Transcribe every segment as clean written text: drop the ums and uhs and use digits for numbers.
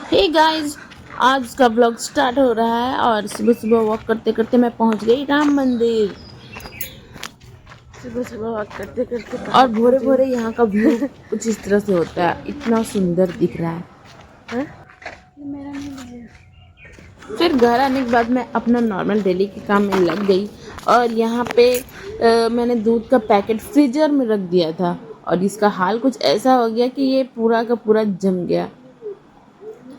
Hey guys, आज का blog start हो रहा है और सुबह सुबह वॉक करते करते मैं पहुंच गई राम मंदिर। सुबह सुबह वॉक करते करते और कहाँ भोरे पहुँचे? भोरे यहाँ का व्यू कुछ इस तरह से होता है, इतना सुंदर दिख रहा है। हाँ? ये मेरा नहीं बजेगा। फिर घर आने के बाद मैं अपना नॉर्मल डेली के काम में लग गई और यहाँ पे मैंने दूध का पैकेट फ्रीजर में रख दिया था और इसका हाल कुछ ऐसा हो गया कि ये पूरा का पूरा जम गया।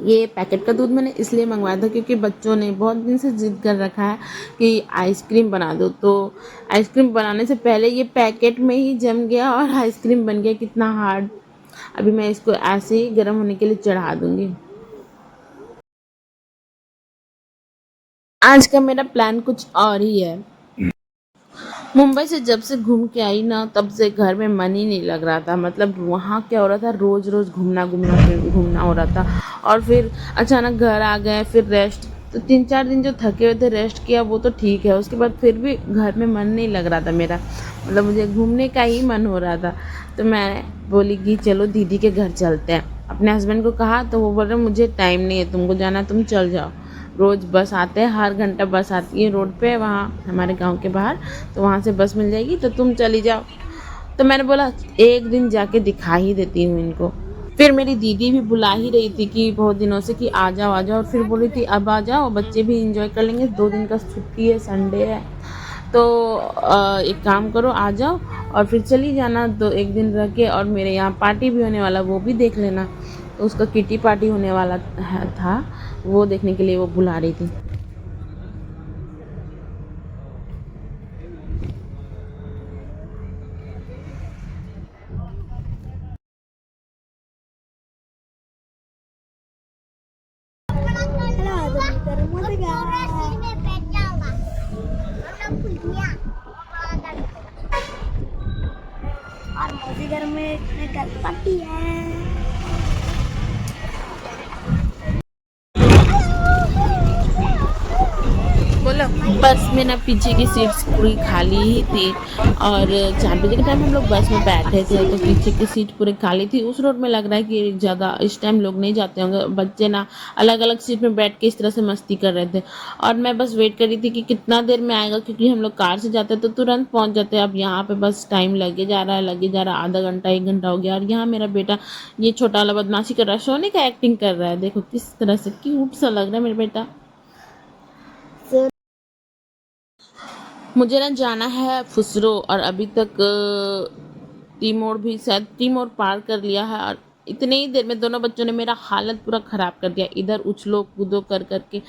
ये पैकेट का दूध मैंने इसलिए मंगवाया था क्योंकि बच्चों ने बहुत दिन से जिद कर रखा है कि आइसक्रीम बना दो, तो आइसक्रीम बनाने से पहले ये पैकेट में ही जम गया और आइसक्रीम बन गया, कितना हार्ड। अभी मैं इसको ऐसे ही गर्म होने के लिए चढ़ा दूंगी। आज का मेरा प्लान कुछ और ही है। मुंबई से जब से घूम के आई ना, तब से घर में मन ही नहीं लग रहा था। मतलब वहाँ क्या हो रहा था, रोज रोज घूमना घूमना फिर घूमना हो रहा था और फिर अचानक घर आ गए, फिर रेस्ट। तो 3-4 दिन जो थके हुए थे रेस्ट किया वो तो ठीक है, उसके बाद फिर भी घर में मन नहीं लग रहा था मेरा। मतलब मुझे घूमने का ही मन हो रहा था। तो मैं बोली कि चलो दीदी के घर चलते हैं। अपने हस्बैंड को कहा तो वो बोल रहे मुझे टाइम नहीं है, तुमको जाना तुम चल जाओ। रोज़ बस आते हैं, हर घंटा बस आती है रोड पे वहाँ हमारे गांव के बाहर, तो वहाँ से बस मिल जाएगी तो तुम चली जाओ। तो मैंने बोला एक दिन जाके दिखा ही देती हूँ इनको। फिर मेरी दीदी भी बुला ही रही थी कि बहुत दिनों से कि आ जाओ आ जाओ, और फिर बोली थी अब आ जाओ, बच्चे भी इंजॉय कर लेंगे, 2 दिन का छुट्टी है, संडे है। तो एक काम करो आ जाओ और फिर चली जाना, तो एक दिन रह के। और मेरे यहाँ पार्टी भी होने वाला, वो भी देख लेना। तो उसका किटी पार्टी होने वाला था, वो देखने के लिए वो बुला रही थी। और मौसी घर में कल पार्टी है। बोलो। बस में ना पीछे की सीट्स पूरी खाली ही थी और 4 बजे के टाइम हम लोग बस में बैठे थे, तो पीछे की सीट पूरी खाली थी। उस रोड में लग रहा है कि ज़्यादा इस टाइम लोग नहीं जाते होंगे। बच्चे ना अलग अलग सीट में बैठ के इस तरह से मस्ती कर रहे थे और मैं बस वेट कर रही थी कि कितना देर में आएगा, क्योंकि हम लोग कार से जाते हैं तो तुरंत पहुंच जाते हैं। अब यहाँ पे बस टाइम लगे जा रहा है लगे जा रहा है, आधा घंटा 1 घंटा हो गया। और यहाँ मेरा बेटा ये छोटा वाला बदमाशी कर रहा है, सोने का एक्टिंग कर रहा है। देखो किस तरह से क्यूट सा लग रहा है मेरा बेटा। मुझे ना जाना है फुसरो, और अभी तक टीमोर भी शायद टीमोर पार कर लिया है। और इतने ही देर में दोनों बच्चों ने मेरा हालत पूरा ख़राब कर दिया, इधर उछलो कूदो कर करके।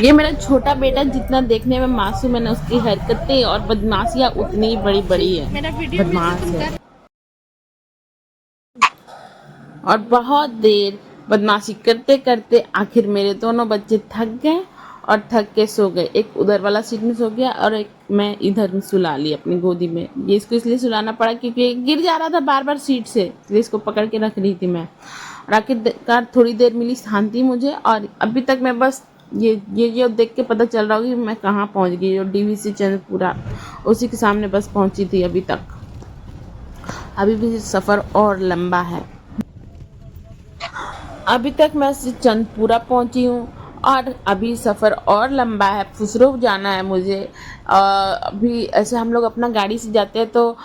ये मेरा छोटा बेटा जितना देखने में मासूम है ना, उसकी हरकतें और बदमाशियाँ उतनी ही बड़ी बड़ी है, बदमाश है। और बहुत देर बदमाशी करते करते आखिर मेरे दोनों बच्चे थक गए और थक के सो गए। एक उधर वाला सीट में सो गया और एक मैं इधर में सुला ली अपनी गोदी में। ये इसको इसलिए सुलाना पड़ा क्योंकि गिर जा रहा था बार बार सीट से, इसलिए इसको पकड़ के रख रही थी मैं। और आखिरकार थोड़ी देर मिली शांति मुझे, और अभी तक मैं बस ये देख के पता चल रहा होगा कि मैं कहाँ पहुँच गई। और डीवीसी चंद्रपुरा उसी के सामने बस पहुँची थी अभी तक। अभी भी सफ़र और लंबा है। अभी तक मैं चंदपुरा पहुंची हूँ और अभी सफ़र और लंबा है, फुसरो जाना है मुझे। अभी ऐसे हम लोग अपना गाड़ी से जाते हैं तो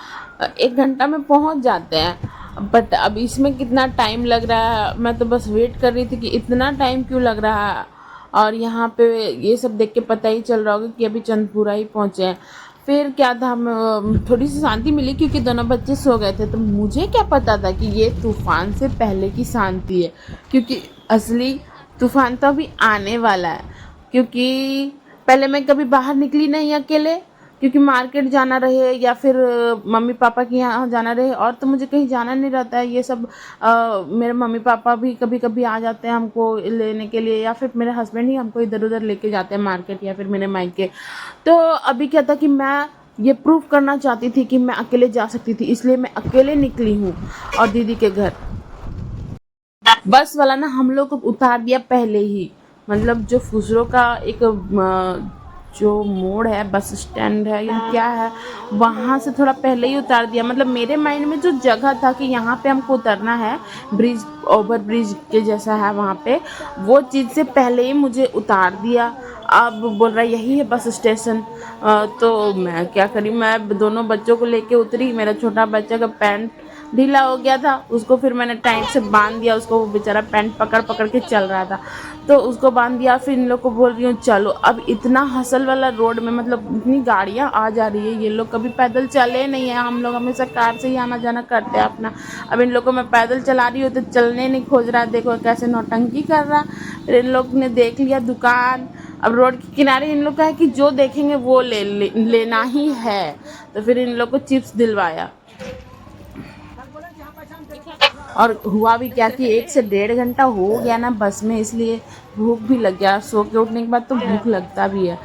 1 घंटा में पहुंच जाते हैं, बट अब इसमें कितना टाइम लग रहा है। मैं तो बस वेट कर रही थी कि इतना टाइम क्यों लग रहा है। और यहाँ पे ये सब देख के पता ही चल रहा होगा कि अभी चंदपुरा ही पहुँचे हैं। फिर क्या था, हम थोड़ी सी शांति मिली क्योंकि दोनों बच्चे सो गए थे। तो मुझे क्या पता था कि ये तूफान से पहले की शांति है, क्योंकि असली तूफान तो अभी आने वाला है। क्योंकि पहले मैं कभी बाहर निकली नहीं अकेले, क्योंकि मार्केट जाना रहे या फिर मम्मी पापा के यहाँ जाना रहे, और तो मुझे कहीं जाना नहीं रहता है। ये सब मेरे मम्मी पापा भी कभी कभी आ जाते हैं हमको लेने के लिए, या फिर मेरे हस्बैंड ही हमको इधर उधर लेके जाते हैं मार्केट या फिर मेरे मायके। तो अभी क्या था कि मैं ये प्रूव करना चाहती थी कि मैं अकेले जा सकती थी, इसलिए मैं अकेले निकली हूँ। और दीदी के घर बस वाला ना हम लोग को उतार दिया पहले ही। मतलब जो फुसरो का एक जो मोड़ है, बस स्टैंड है या क्या है, वहाँ से थोड़ा पहले ही उतार दिया। मतलब मेरे माइंड में जो जगह था कि यहाँ पे हमको उतरना है, ब्रिज, ओवर ब्रिज के जैसा है वहाँ पे, वो चीज़ से पहले ही मुझे उतार दिया। अब बोल रहा है यही है बस स्टेशन। तो मैं क्या करी, मैं दोनों बच्चों को लेके उतरी। मेरा छोटा बच्चा का पैंट ढीला हो गया था, उसको फिर मैंने टाइट से बांध दिया उसको। वो बेचारा पैंट पकड़ पकड़ के चल रहा था, तो उसको बांध दिया। फिर इन लोग को बोल रही हूँ चलो। अब इतना हसल वाला रोड में, मतलब इतनी गाड़ियाँ आ जा रही है, ये लोग कभी पैदल चले नहीं है, हम लोग हमेशा कार से ही आना जाना करते हैं अपना। अब इन लोग को मैं पैदल चला रही हूँ तो चलने नहीं खोज रहा, देखो कैसे नौटंकी कर रहा। फिर इन लोग ने देख लिया दुकान। अब रोड के किनारे इन लोग का है कि जो देखेंगे वो लेना ही है, तो फिर इन लोग को चिप्स दिलवाया। और हुआ भी क्या कि 1 से 1.5 घंटा हो गया ना बस में, इसलिए भूख भी लग गया। सो के उठने के बाद तो भूख लगता भी है।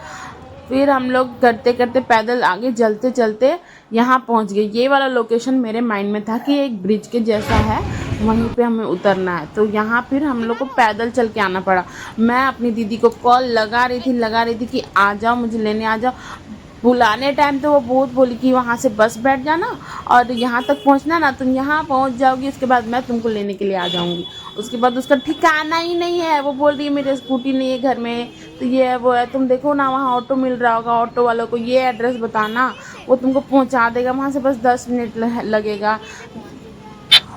फिर हम लोग करते करते पैदल आगे चलते चलते यहाँ पहुँच गए। ये वाला लोकेशन मेरे माइंड में था कि एक ब्रिज के जैसा है, वहीं पे हमें उतरना है। तो यहाँ फिर हम लोग को पैदल चल के आना पड़ा। मैं अपनी दीदी को कॉल लगा रही थी कि आ जाओ, मुझे लेने आ जाओ। बुलाने टाइम तो वो बहुत बोली कि वहाँ से बस बैठ जाना और यहाँ तक पहुँचना ना, तुम यहाँ पहुँच जाओगी, उसके बाद मैं तुमको लेने के लिए आ जाऊँगी। उसके बाद उसका ठिकाना ही नहीं है। वो बोल रही है मेरी स्कूटी नहीं है घर में, तो ये है वो है, तुम देखो ना वहाँ ऑटो मिल रहा होगा, ऑटो वालों को ये एड्रेस बताना, वो तुमको पहुँचा देगा, वहाँ से बस 10 मिनट लगेगा।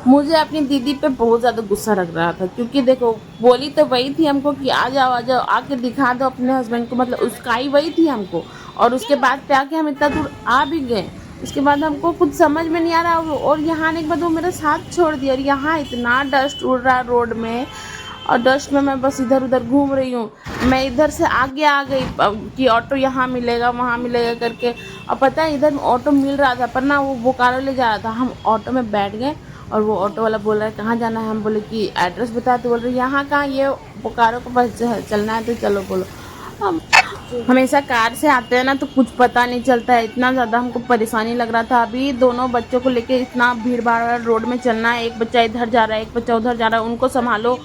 मुझे अपनी दीदी पे बहुत ज़्यादा गुस्सा लग रहा था, क्योंकि देखो बोली तो वही थी हमको कि आ जाओ आके दिखा दो अपने हस्बैंड को, मतलब उसका ही वही थी हमको। और उसके बाद पे आके हम इतना दूर आ भी गए। उसके बाद हमको कुछ समझ में नहीं आ रहा, और यहाँ आने के बाद वो मेरा साथ छोड़ दिया। और यहाँ इतना डस्ट उड़ रहा रोड में, और डस्ट में मैं बस इधर उधर घूम रही हूँ। मैं इधर से आगे आ गई कि ऑटो यहाँ मिलेगा वहाँ मिलेगा करके। और पता है इधर ऑटो मिल रहा था, पर ना वो बोकारो ले जा रहा था। हम ऑटो में बैठ गए और वो ऑटो वाला बोल रहा है कहाँ जाना है। हम बोले कि एड्रेस बता। तो बोल रहे यहाँ कहाँ, ये बोकारो के पास चलना है, तो चलो बोलो। हम हमेशा कार से आते हैं ना तो कुछ पता नहीं चलता है, इतना ज़्यादा हमको परेशानी लग रहा था। अभी दोनों बच्चों को लेके इतना भीड़ भाड़ रोड में चलना है, एक बच्चा इधर जा रहा है एक बच्चा उधर जा रहा है, उनको संभालो,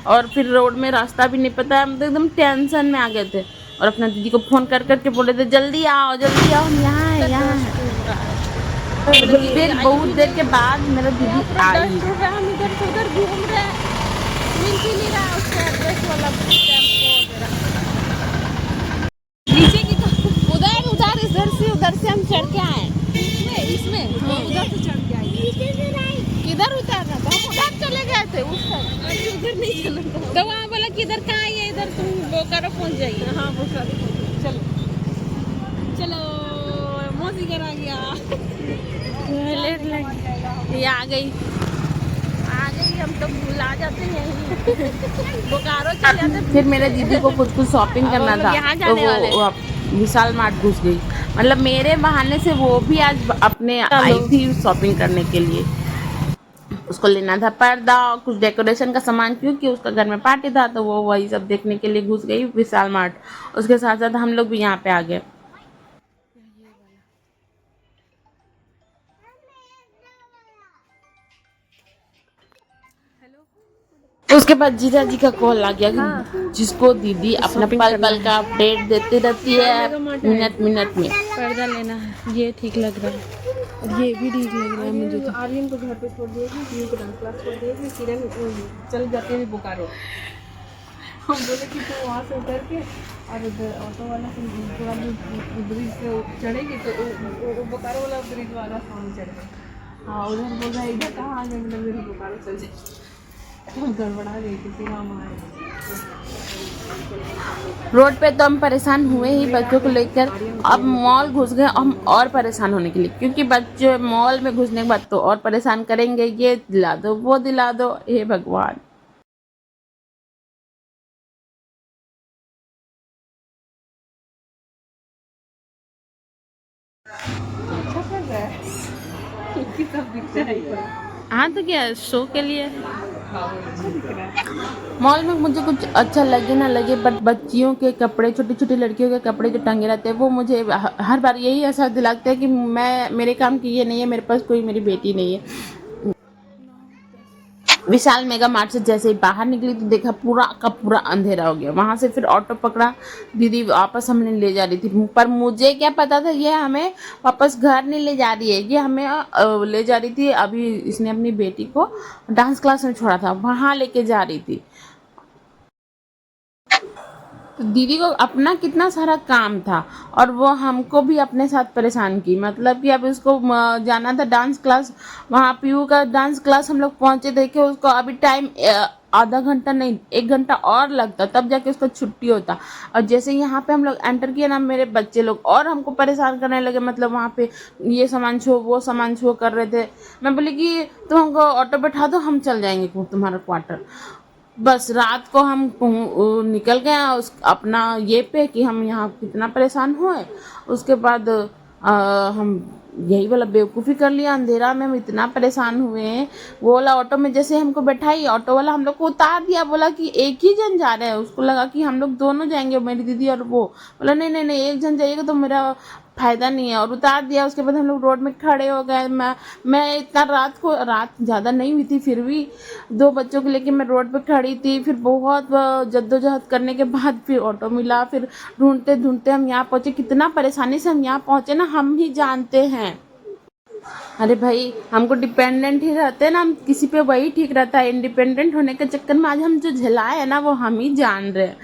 और फिर रोड में रास्ता भी नहीं पता है। हम तो एकदम टेंशन में आ गए थे, और अपना दीदी को फ़ोन कर करके बोले थे जल्दी आओ हम यहाँ है यहाँ है। फिर बहुत देर के बाद मेरा दीदी आई। हम इधर से उधर घूम रहे हैं, मिल भी नहीं रहा उसका एड्रेस वाला नीचे की उधर उधर उधर से हम चढ़ के आए इसमें उधर से चढ़ के आए। किधर उतरना था? हम उधर चले गए थे उस साइड, उधर नहीं चलना था। तो वहाँ बोला कि इधर कहाँ है, इधर तुम बोकारो पहुँच जाइए। हाँ बोकारो चलो चलो, मौसी घर आ गया। लेट लग ये आ गई हम तो भुला जाते हैं बोकारो चले जाते। फिर मेरे दीदी को कुछ शॉपिंग करना था, तो वो विशाल मार्ट घुस गई। मतलब मेरे बहाने से वो भी आज अपने आई थी शॉपिंग करने के लिए। उसको लेना था पर्दा और कुछ डेकोरेशन का सामान, क्योंकि उसका घर में पार्टी था, तो वो वही सब देखने के लिए घुस गई विशाल मार्ट। उसके साथ साथ हम लोग भी यहाँ पे आ गए। उसके बाद जीजा जी का कॉल आ गया, जिसको दीदी अपना पल पल का अपडेट देती रहती है मिनट मिनट में। पर्दा लेना है, ये ठीक लग रहा है और ये भी ठीक लग रहा है मुझे। तो आर्यन को घर पे छोड़ देगी, को डांस क्लास छोड़ देगी, किरण चल जाते हैं बोकारो। हम बोले कि तू वहाँ से उतर के और उधर ऑटो वाला से थोड़ा ब्रिज से चढ़ेगी, तो बोकारो वाला ब्रिज वाला सामने चढ़ गए। हाँ उधर बोल रहा है इधर कहाँ आ गए, मतलब मेरी बोकारो चल जाए। गड़बड़ा गई थी, फिर हम आए। रोड पे तो हम परेशान हुए ही बच्चों को लेकर। अब मॉल घुस गए हम और परेशान होने के लिए, क्योंकि बच्चे मॉल में घुसने के बाद तो और परेशान करेंगे, ये दिला दो वो दिला दो, हे भगवान। अच्छा कर रहा है सब दिखता है। हाँ तो क्या शो के लिए मॉल में मुझे कुछ अच्छा लगे ना लगे, बट बच्चियों के कपड़े, छोटी छोटी लड़कियों के कपड़े जो टंगे रहते हैं, वो मुझे हर बार यही ऐसा दिलाते हैं कि मेरे काम की ये नहीं है, मेरे पास कोई मेरी बेटी नहीं है। विशाल मेगा मार्ट से जैसे ही बाहर निकली तो देखा पूरा का पूरा अंधेरा हो गया। वहां से फिर ऑटो पकड़ा, दीदी वापस हमने ले जा रही थी, पर मुझे क्या पता था ये हमें वापस घर नहीं ले जा रही है, ये हमें ले जा रही थी। अभी इसने अपनी बेटी को डांस क्लास में छोड़ा था, वहां लेके जा रही थी। तो दीदी को अपना कितना सारा काम था और वो हमको भी अपने साथ परेशान की। मतलब कि अब उसको जाना था डांस क्लास, वहाँ पीयू का डांस क्लास हम लोग पहुँचे, देखे उसको अभी टाइम आधा घंटा नहीं 1 घंटा और लगता तब जाके उसका छुट्टी होता। और जैसे यहाँ पे हम लोग एंटर किए ना, मेरे बच्चे लोग और हमको परेशान करने लगे। मतलब वहाँ पे ये सामान छो वो सामान छो कर रहे थे। मैं बोली कि तुम हमको ऑटो बैठा दो, हम चल जाएंगे तुम्हारा क्वार्टर। बस रात को हम निकल गए उस अपना ये पे कि हम यहाँ कितना परेशान हुए। उसके बाद हम यही वाला बेवकूफ़ी कर लिया, अंधेरा में हम इतना परेशान हुए हैं। वो वाला ऑटो में जैसे हमको बैठाई, ऑटो वाला हम लोग को उतार दिया, बोला कि एक ही जन जा रहे हैं। उसको लगा कि हम लोग दोनों जाएंगे, मेरी दीदी और वो। बोला नहीं नहीं नहीं, एक जन जाइएगा तो मेरा फायदा नहीं है, और उतार दिया। उसके बाद हम लोग रोड में खड़े हो गए। मैं इतना रात ज़्यादा नहीं हुई थी, फिर भी 2 बच्चों को लेके मैं रोड पे खड़ी थी। फिर बहुत जद्दोजहद करने के बाद फिर ऑटो मिला, फिर ढूंढते ढूंढते हम यहाँ पहुँचे। कितना परेशानी से हम यहाँ पहुँचे ना, हम ही जानते हैं। अरे भाई, हमको डिपेंडेंट ही रहते ना हम किसी पे, वही ठीक रहता है। इंडिपेंडेंट होने के चक्कर में आज हम जो झेलाए है ना, वो हम ही जान रहे हैं।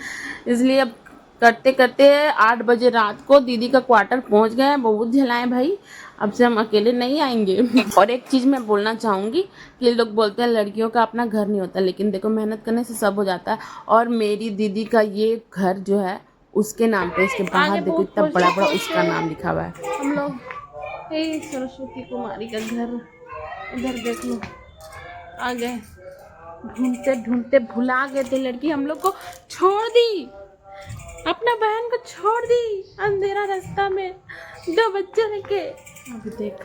इसलिए अब करते करते 8 बजे रात को दीदी का क्वार्टर पहुंच गए। बहुत झेलाए भाई, अब से हम अकेले नहीं आएंगे। और एक चीज़ मैं बोलना चाहूँगी कि लोग बोलते हैं लड़कियों का अपना घर नहीं होता, लेकिन देखो मेहनत करने से सब हो जाता है। और मेरी दीदी का ये घर जो है उसके नाम पे, इसके बाहर देखो इतना बड़ा बड़ा उसका नाम लिखा हुआ है। हम लोग सरस्वती कुमारी का घर, इधर देख लो, आ गए। ढूंढते ढूंढते भुला गए थे, लड़की हम लोग को छोड़ दी, अपना बहन को छोड़ दी अंधेरा रास्ता में 2 बच्चे लेके। अभी देख